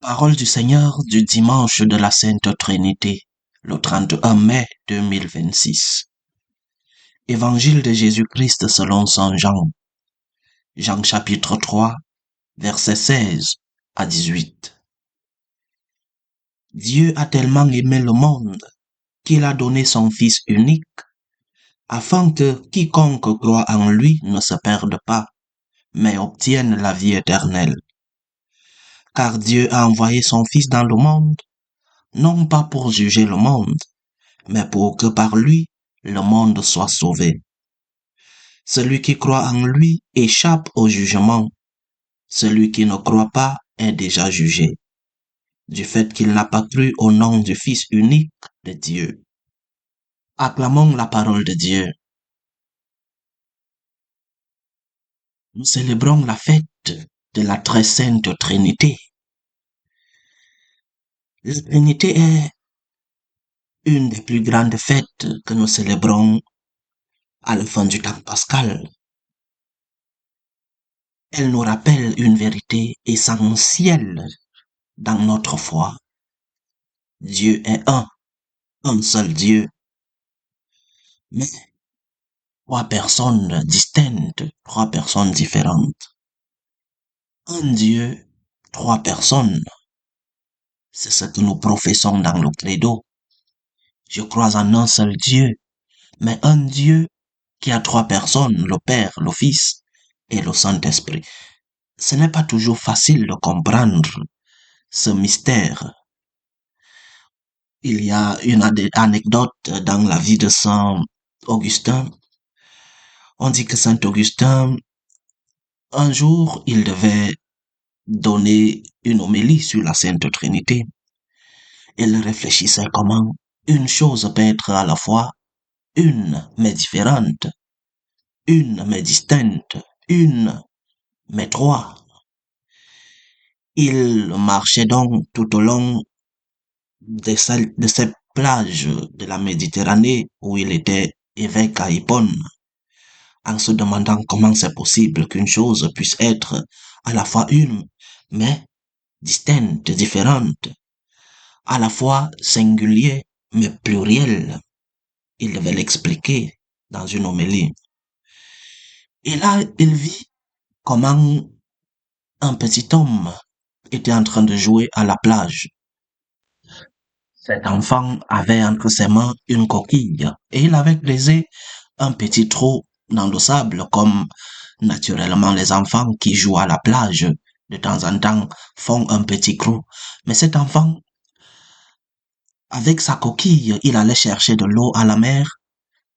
Parole du Seigneur du dimanche de la Sainte Trinité, le 31 mai 2026. Évangile de Jésus-Christ selon Saint Jean. Jean chapitre 3, versets 16 à 18. Dieu a tellement aimé le monde qu'il a donné son Fils unique, afin que quiconque croit en lui ne se perde pas, mais obtienne la vie éternelle. Car Dieu a envoyé son Fils dans le monde, non pas pour juger le monde, mais pour que par lui, le monde soit sauvé. Celui qui croit en lui échappe au jugement. Celui qui ne croit pas est déjà jugé, du fait qu'il n'a pas cru au nom du Fils unique de Dieu. Acclamons la parole de Dieu. Nous célébrons la fête de la très sainte Trinité. La Trinité est une des plus grandes fêtes que nous célébrons à la fin du temps pascal. Elle nous rappelle une vérité essentielle dans notre foi. Dieu est un seul Dieu, mais trois personnes distinctes, trois personnes différentes. Un Dieu, trois personnes, c'est ce que nous professons dans le credo. Je crois en un seul Dieu, mais un Dieu qui a trois personnes, le Père, le Fils et le Saint-Esprit. Ce n'est pas toujours facile de comprendre ce mystère. Il y a une anecdote dans la vie de Saint Augustin. On dit que Saint Augustin, un jour, il devait donner une homélie sur la Sainte Trinité. Il réfléchissait comment une chose peut être à la fois une mais différente, une mais distincte, une mais trois. Il marchait donc tout au long de cette plage de la Méditerranée où il était évêque à Hippone, en se demandant comment c'est possible qu'une chose puisse être à la fois une, mais distincte, différente, à la fois singulier, mais pluriel. Il devait l'expliquer dans une homélie. Et là, il vit comment un petit homme était en train de jouer à la plage. Cet enfant avait entre ses mains une coquille et il avait creusé un petit trou dans le sable comme naturellement les enfants qui jouent à la plage de temps en temps font un petit trou. Mais cet enfant, avec sa coquille, il allait chercher de l'eau à la mer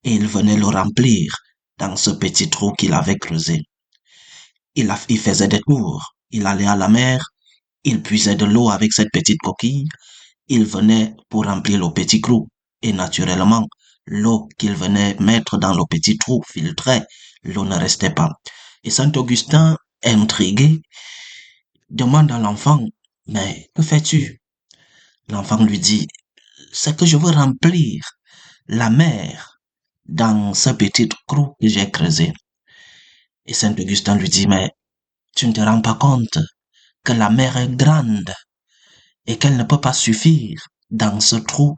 et il venait le remplir dans ce petit trou qu'il avait creusé. Il faisait des tours, il allait à la mer, il puisait de l'eau avec cette petite coquille, il venait pour remplir le petit trou. Et naturellement, l'eau qu'il venait mettre dans le petit trou filtrait, l'eau ne restait pas. Et Saint Augustin, intrigué, demande à l'enfant, mais que fais-tu? L'enfant lui dit, c'est que je veux remplir la mer dans ce petit trou que j'ai creusé. Et Saint Augustin lui dit, mais tu ne te rends pas compte que la mer est grande et qu'elle ne peut pas suffire dans ce trou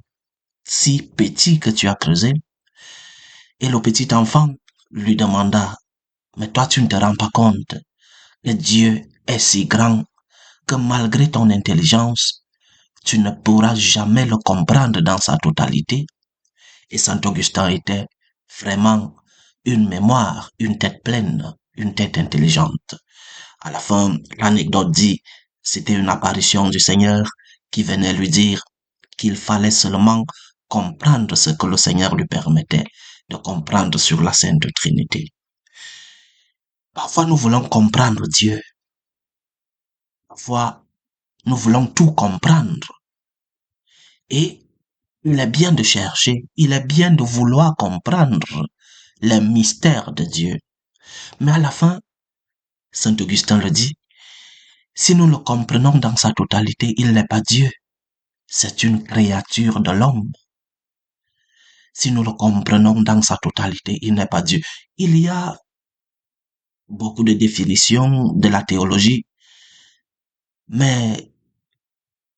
si petit que tu as creusé. Et le petit enfant lui demanda, mais toi tu ne te rends pas compte que Dieu est si grand que malgré ton intelligence, tu ne pourras jamais le comprendre dans sa totalité. Et Saint Augustin était vraiment une mémoire, une tête pleine, une tête intelligente. À la fin, l'anecdote dit, c'était une apparition du Seigneur qui venait lui dire qu'il fallait seulement comprendre ce que le Seigneur lui permettait de comprendre sur la Sainte Trinité. Parfois, nous voulons comprendre Dieu. Parfois, nous voulons tout comprendre. Et il est bien de chercher, il est bien de vouloir comprendre les mystères de Dieu. Mais à la fin, Saint Augustin le dit, si nous le comprenons dans sa totalité, il n'est pas Dieu, c'est une créature de l'homme. Si nous le comprenons dans sa totalité, il n'est pas Dieu. Il y a beaucoup de définitions de la théologie, mais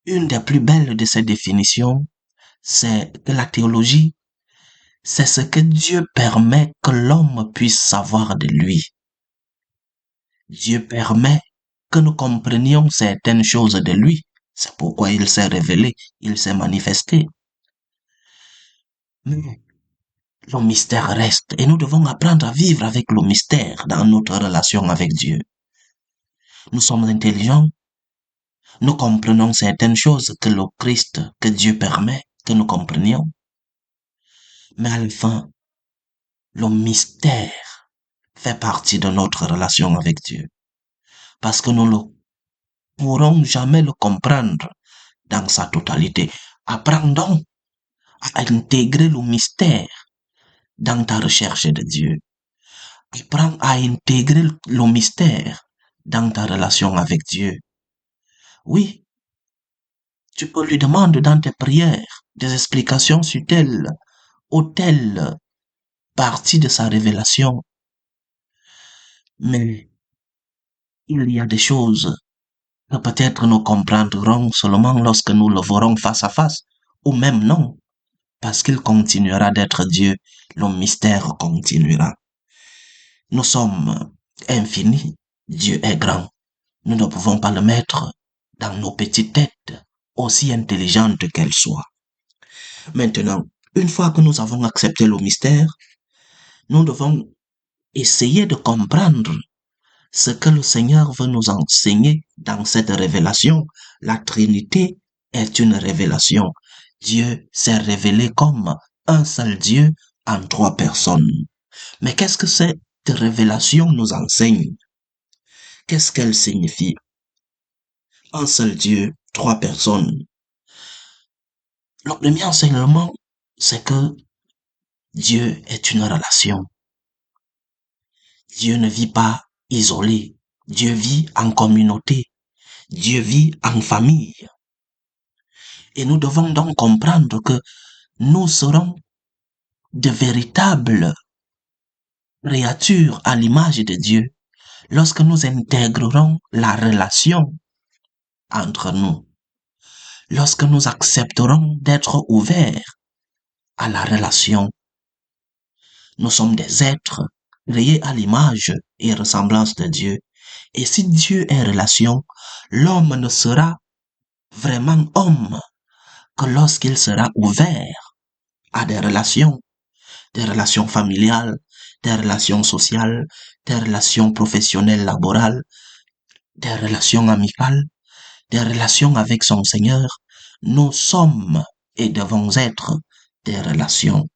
Une des plus belles de ces définitions, c'est que la théologie, c'est ce que Dieu permet que l'homme puisse savoir de lui. Dieu permet que nous comprenions certaines choses de lui. C'est pourquoi il s'est révélé, il s'est manifesté. Mais le mystère reste et nous devons apprendre à vivre avec le mystère dans notre relation avec Dieu. Nous sommes intelligents, nous comprenons certaines choses que le Christ, que Dieu permet que nous comprenions. Mais à la fin, le mystère fait partie de notre relation avec Dieu. Parce que nous ne pourrons jamais le comprendre dans sa totalité. Apprendons à intégrer le mystère dans ta recherche de Dieu. Apprends à intégrer le mystère dans ta relation avec Dieu. Oui, tu peux lui demander dans tes prières des explications sur telle ou telle partie de sa révélation. Mais il y a des choses que peut-être nous comprendrons seulement lorsque nous le verrons face à face, ou même non, parce qu'il continuera d'être Dieu, le mystère continuera. Nous sommes infinis, Dieu est grand. Nous ne pouvons pas le mettre dans nos petites têtes, aussi intelligentes qu'elles soient. Maintenant, une fois que nous avons accepté le mystère, nous devons essayer de comprendre ce que le Seigneur veut nous enseigner dans cette révélation. La Trinité est une révélation. Dieu s'est révélé comme un seul Dieu en trois personnes. Mais qu'est-ce que cette révélation nous enseigne? Qu'est-ce qu'elle signifie? Un seul Dieu, trois personnes. Le premier enseignement, c'est que Dieu est une relation. Dieu ne vit pas isolé. Dieu vit en communauté. Dieu vit en famille. Et nous devons donc comprendre que nous serons de véritables créatures à l'image de Dieu lorsque nous intégrerons la relation entre nous, lorsque nous accepterons d'être ouverts à la relation. Nous sommes des êtres créés à l'image et ressemblance de Dieu. Et si Dieu est relation, l'homme ne sera vraiment homme que lorsqu'il sera ouvert à des relations familiales, des relations sociales, des relations professionnelles, laborales, des relations amicales, des relations avec son Seigneur. Nous sommes et devons être des relations.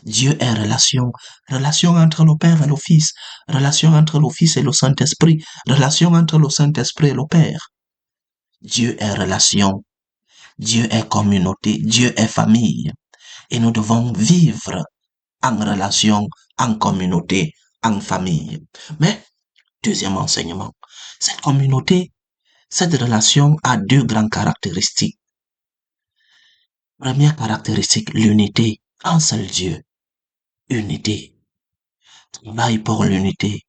Dieu est relation, relation entre le Père et le Fils, relation entre le Fils et le Saint-Esprit, relation entre le Saint-Esprit et le Père. Dieu est relation, Dieu est communauté, Dieu est famille. Et nous devons vivre en relation, en communauté, en famille. Mais, deuxième enseignement, cette communauté, cette relation a deux grandes caractéristiques. Première caractéristique, l'unité, un seul Dieu, unité. Travaille pour l'unité.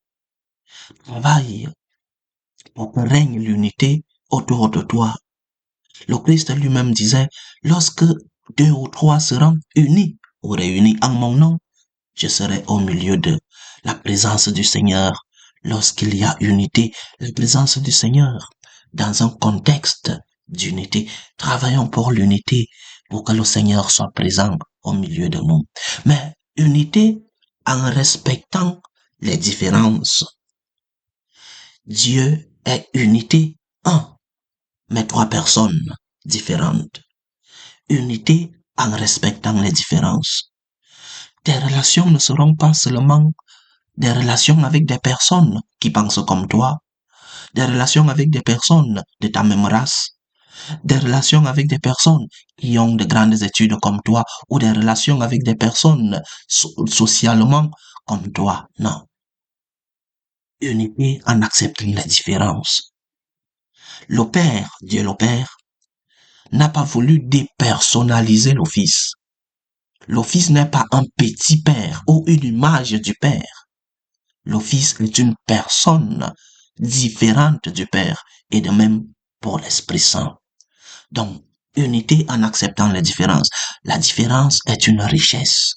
Travaille pour que règne l'unité autour de toi. Le Christ lui-même disait, lorsque deux ou trois seront unis ou réunis en mon nom, je serai au milieu d'eux. La présence du Seigneur, lorsqu'il y a unité, la présence du Seigneur, dans un contexte d'unité. Travaillons pour l'unité, pour que le Seigneur soit présent au milieu de nous. Mais unité en respectant les différences. Dieu est unité, un, mais trois personnes différentes. Unité en respectant les différences. Tes relations ne seront pas seulement des relations avec des personnes qui pensent comme toi, des relations avec des personnes de ta même race, des relations avec des personnes qui ont de grandes études comme toi, ou des relations avec des personnes socialement comme toi. Non. Unité en acceptant les différences. Le Père, Dieu le Père, n'a pas voulu dépersonnaliser le Fils. Le Fils n'est pas un petit Père ou une image du Père. Le Fils est une personne différente du Père, et de même pour l'Esprit Saint. Donc, unité en acceptant les différences. La différence est une richesse.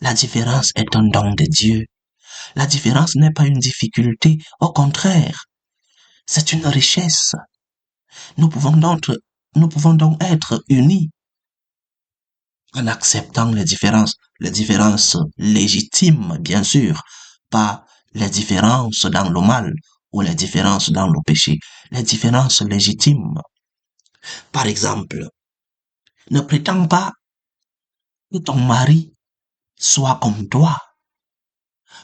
La différence est un don de Dieu. La différence n'est pas une difficulté, au contraire, c'est une richesse. Nous pouvons donc, nous pouvons donc être unis en acceptant les différences légitimes, bien sûr, pas les différences dans le mal ou les différences dans le péché, les différences légitimes. Par exemple, ne prétends pas que ton mari soit comme toi,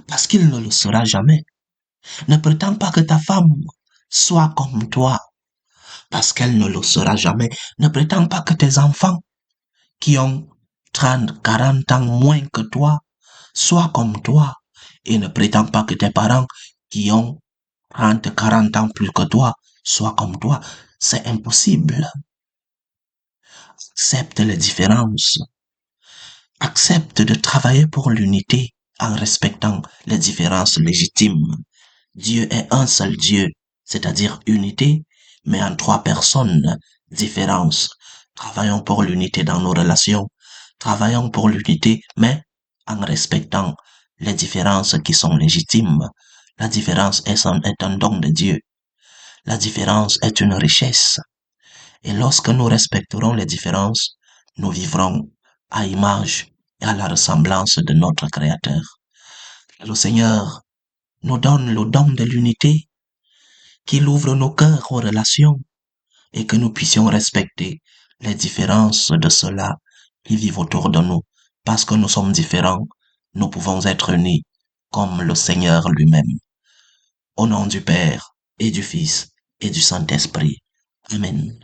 parce qu'il ne le sera jamais. Ne prétends pas que ta femme soit comme toi, parce qu'elle ne le sera jamais. Ne prétends pas que tes enfants, qui ont 30, 40 ans moins que toi, soient comme toi. Et ne prétends pas que tes parents, qui ont 30, 40 ans plus que toi, soient comme toi. C'est impossible. Accepte les différences. Accepte de travailler pour l'unité en respectant les différences légitimes. Dieu est un seul Dieu, c'est-à-dire unité, mais en trois personnes, différence. Travaillons pour l'unité dans nos relations. Travaillons pour l'unité, mais en respectant les différences qui sont légitimes. La différence est un don de Dieu. La différence est une richesse. Et lorsque nous respecterons les différences, nous vivrons à image et à la ressemblance de notre Créateur. Le Seigneur nous donne le don de l'unité, qu'il ouvre nos cœurs aux relations et que nous puissions respecter les différences de ceux-là qui vivent autour de nous. Parce que nous sommes différents, nous pouvons être unis comme le Seigneur lui-même. Au nom du Père et du Fils et du Saint-Esprit. Amen.